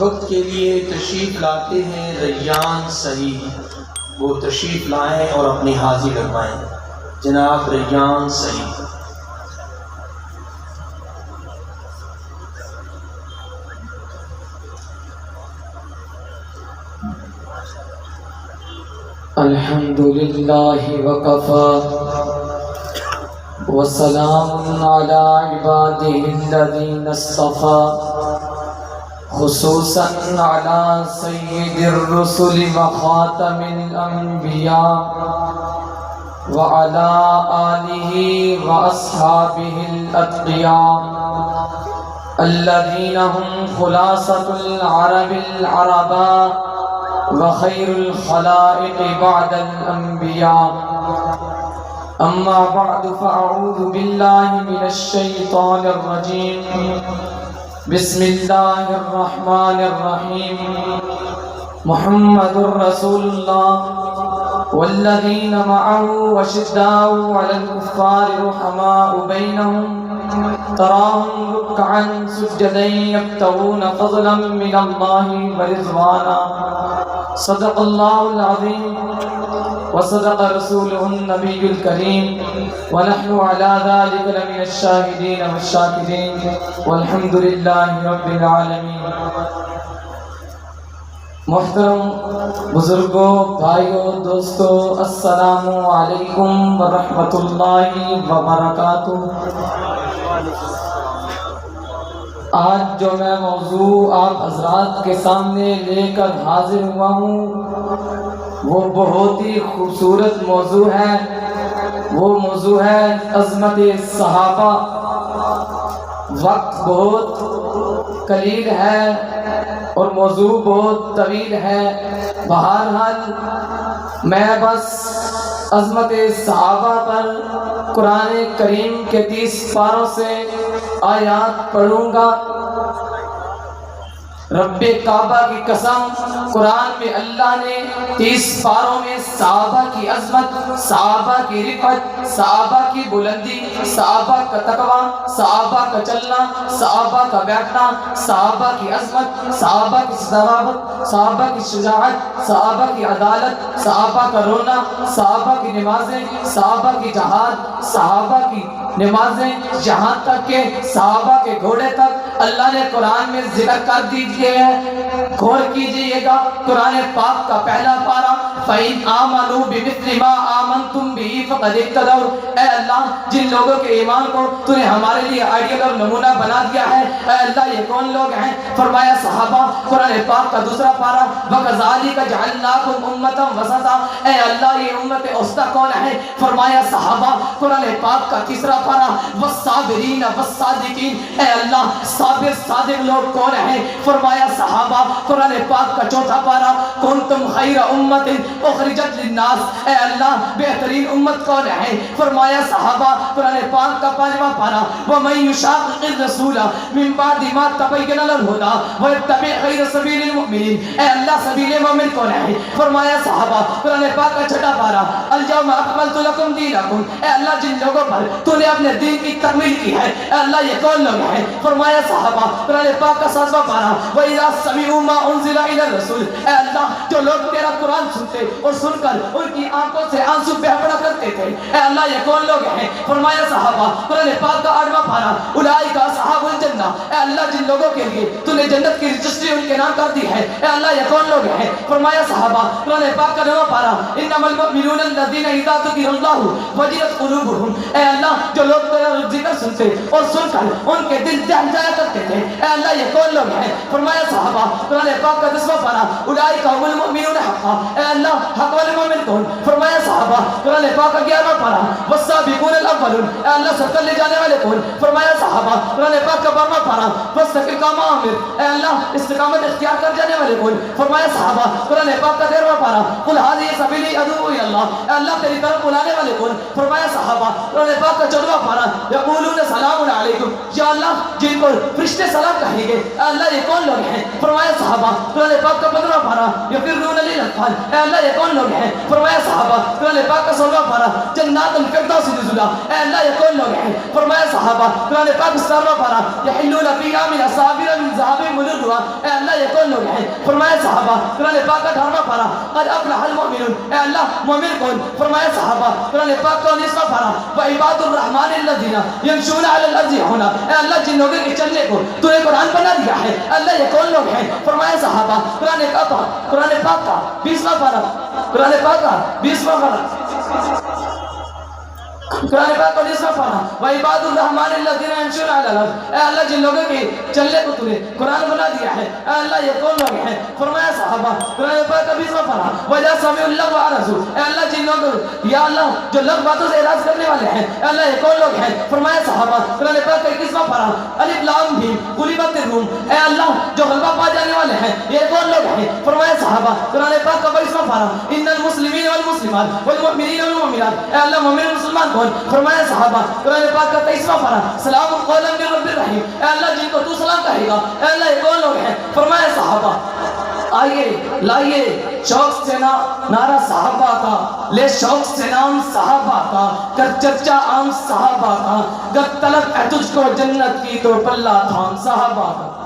وقت کے لیے تشریف لاتے ہیں ریان صحیح، وہ تشریف لائیں اور اپنی حاضری لگوائیں۔ جناب ریان صحیح۔ الحمدللہ وکفی وسلام علی عبادہ الذین اصطفی، خصوصاً علی سید الرسل وخاتم الانبیاء وعلی آلہ واصحابہ الاتقیاء الذین هم خلاصۃ العرب العرباء وخیر الخلائق بعد الانبیاء۔ اما بعد فاعوذ باللہ من الشیطان الرجیم، بسم اللہ الرحمن الرحیم۔ محمد رسول اللہ والذین معه اشداء علی الکفار رحماء بینہم، تراہم رکعا سجدا یبتغون فضلا من اللہ ورضوانا۔ صدق اللہ العظیم وصدق رسولہ النبی الکریم، ونحن علی ذلک لمن الشاہدین والشاکرین، والحمد للہ رب العالمین۔ محترم بزرگوں، بھائیوں، دوستوں، السلام علیکم ورحمۃ اللہ وبرکاتہ۔ آج جو میں موضوع آپ حضرات کے سامنے لے کر حاضر ہوا ہوں وہ بہت ہی خوبصورت موضوع ہے۔ وہ موضوع ہے عظمت صحابہ۔ وقت بہت قلیل ہے اور موضوع بہت طویل ہے، بہرحال میں بس عظمت صحابہ پر قرآن کریم کے 30 پاروں سے آیات پڑھوں گا۔ رب کعبہ کی قسم، قرآن میں اللہ نے 30 پاروں میں صحابہ کی عظمت، صحابہ کی رفعت، صحابہ کی بلندی، صحابہ کا تقویٰ، صحابہ کا چلنا، صحابہ کا بیٹھنا، صحابہ کی عظمت، صحابہ کی صداقت، صحابہ کی شجاعت، صحابہ کی عدالت، صحابہ کا رونا، صحابہ کی نمازیں، صحابہ کی جہاد، صحابہ کی نمازیں، یہاں تک کہ صحابہ کے گھوڑے تک اللہ نے قرآن میں ذکر کر دیجئے ہے۔ غور کیجئے گا، قرآن پاک کا پہلا پارہ، فَإِنْ آمَنُوا بِمِثْلِ مَا آمَنْتُمْ بِهِ فَقَدِ اهْتَدَوْا۔ اے اللہ، جن لوگوں کے ایمان کو تو نے ہمارے لیے آئیڈیل اور نمونہ بنا دیا ہے، اے اللہ یہ کون لوگ ہیں؟ فرمایا صحابہ۔ قرآن پاک کا دوسرا پارہ، وَكَذَلِكَ جَعَلْنَاكُمْ أُمَّةً وَسَطًا۔ اے اللہ یہ امت وسطیٰ کون ہے؟ فرمایا صحابہ۔ قرآن پاک کا تیسرا پارہ، وَالصَّابِرِينَ وَالصَّادِقِينَ۔ اے اللہ صابر صادق لوگ کون ہیں؟ فرمایا صحابہ۔ قرآن پاک کا چوتھا پارہ، كُنتُمْ خَيْرَ أُمَّةٍ أُخْرِجَتْ لِلنَّاسِ۔ اے اللہ بہترین امت کون ہے؟ فرمایا صحابہ۔ قرآن پاک کا پانچواں پارہ، وَمَن يُشَاقِقِ الرَّسُولَ مِن بَعْدِ مَا تَبَيَّنَ لَهُ الْهُدَىٰ وَيَتَّبِعْ غَيْرَ سَبِيلِ الْمُؤْمِنِينَ۔ اے اللہ سبیل مومن کون ہے؟ فرمایا صحابہ۔ قرآن پاک کا چھٹا پارہ، الْيَوْمَ أَكْمَلْتُ لَكُمْ دِينَكُمْ۔ اے اللہ جن لوگوں پر تو نے اپنے دین کی تکمیل کی ہے، اے اللہ یہ کون لوگ ہیں؟ فرمایا صحابہ۔ قرآن پاک کا 7واں پارہ، وَإِذَا سَمِعُوا مَا أُنزِلَ إِلَى الرَّسُولِ۔ اے اللہ جو لوگ تیرا قرآن سنتے اور سن کر ان کی آنکھوں سے آنسو بہہ پڑا کرتے تھے، اے اللہ یہ کون لوگ ہیں؟ فرمایا صحابہ۔ قرآن پاک کا 8واں پارہ، أُولَٰئِكَ أَصْحَابُ الْجَنَّةِ۔ اے اللہ جن لوگوں کے لیے تو نے جنت کی رجسٹری ان کے نام کر دی ہے، اے اللہ یہ کون لوگ ہیں؟ فرمایا صحابہ۔ قرآن پاک کا 9واں پارہ، إِنَّمَا الْمُؤْمِنُونَ الَّذِينَ إِذَا ذُكِرَ اللَّهُ وَجِلَتْ قُلُوبُهُمْ۔ اے اللہ جو لوگ تیرا ذکر سنتے اور سن کر ان کے دل دہل جایا کرتے تھے، اے اللہ یہ کون لوگ ہیں؟ فرمایا صحابہ۔ قرآن پاک کا 10واں پارہ، أُولَٰئِكَ هُمُ الْمُؤْمِنُونَ حَقًّا۔ اے اللہ حق والے مومن کون؟ فرمایا صحابہ۔ قرآن پاک کا 11واں پارہ، وَالسَّابِقُونَ الْأَوَّلُونَ۔ اے اللہ سب کر لے جانے والے کون؟ فرمایا صحابہ۔ قرآن پاک کا 12واں پارہ، فَاسْتَقِمْ كَمَا أُمِرْتَ۔ اے اللہ استقامت اختیار کر جانے والے کون؟ فرمایا صحابہ۔ قرآن پاک کا 13واں پارہ، قُلْ هَٰذِهِ سَبِيلِي أَدْعُو إِلَى اللَّهِ۔ اے اللہ تیری طرف بلانے والے کون؟ فرمایا صحابہ۔ قرآن پاک کا 14واں پارہ، يَقُولُونَ سَلَامٌ عَلَيْكُمْ۔ یا اللہ جن کو فرشتے سلام کہیں گے، اے اللہ یہ کون لوگ ہیں؟ فرمایا صحابہ۔ قرآن پاک کا 15واں پارہ، يَفِرُّونَ لِلْأَطْفَالِ۔ اے اللہ یہ کون لوگ ہیں؟ فرمایا صحابہ۔ قرآن پاک کا 16واں پارہ، جنات الفردوس نزلا۔ اے اللہ یہ کون لوگ ہیں؟ فرمایا صحابہ. قرآن پاک اس طرح پڑھا یحلون فیہا من اصابر من ذهب ملؤلؤا. اے اللہ یہ کون لوگ ہیں؟ فرمایا صحابہ. قرآن پاک کا 18واں پڑھا قد افلح المؤمنون. اے اللہ مومن کون؟ فرمایا صحابہ. قرآن پاک کا 19واں پڑھا وعباد الرحمن الذین یمشون علی الارض ہونا. اے اللہ جن لوگوں کے چلنے کو تو نے قرآن بنا دیا ہے اللہ یہ کون لوگ ہیں؟ فرمایا صحابہ. قرآن پاک کا 20واں پارہ قرآن پاک کا 20واں پارہ قرآن پاک کا 20واں پارہ وعباد الرحمن الذین یمشون علی الارض. اے اللہ جن لوگوں کے چلنے کو تو نے قرآن بنا دیا ہے اے اللہ یہ کون لوگ ہیں؟ فرمایا صحابہ. قرآن پاک کا 20واں پارہ وَإِذَا سَمِعُوا اللَّغْوَ وَأَعْرَضُوا. اے اللہ جن لوگ یا اللہ جو لغو باتوں سے اعراض کرنے والے ہیں اے اللہ یہ کون لوگ ہیں؟ فرمایا صحابہ. قرآن پاک کا 21واں پارہ الف لام میم غلبت الروم. اے اللہ جو غلبہ پا جانے والے ہیں یہ کون لوگ ہیں؟ فرمایا صحابہ. قرآن پاک کا 22واں پارہ ان المسلمین والمسلمات والمؤمنین والمؤمنات. اے اللہ مومن مسلمان کون؟ فرمایا صحابہ. قرآن پاک کا 23واں پارہ سلام قولا من رب الرحیم. اے اللہ جن کو تو سلام کہے گا اے اللہ یہ کون لوگ ہیں؟ فرمایا صحابہ. آئیے لائیے شوق سے نعرہ صحابہ کا لے شوق سے نام صحابہ کا کر چرچا عام صحابہ کا گر طلب ہے تجھ کو جنت کی تو پلہ تھام صحابہ کا.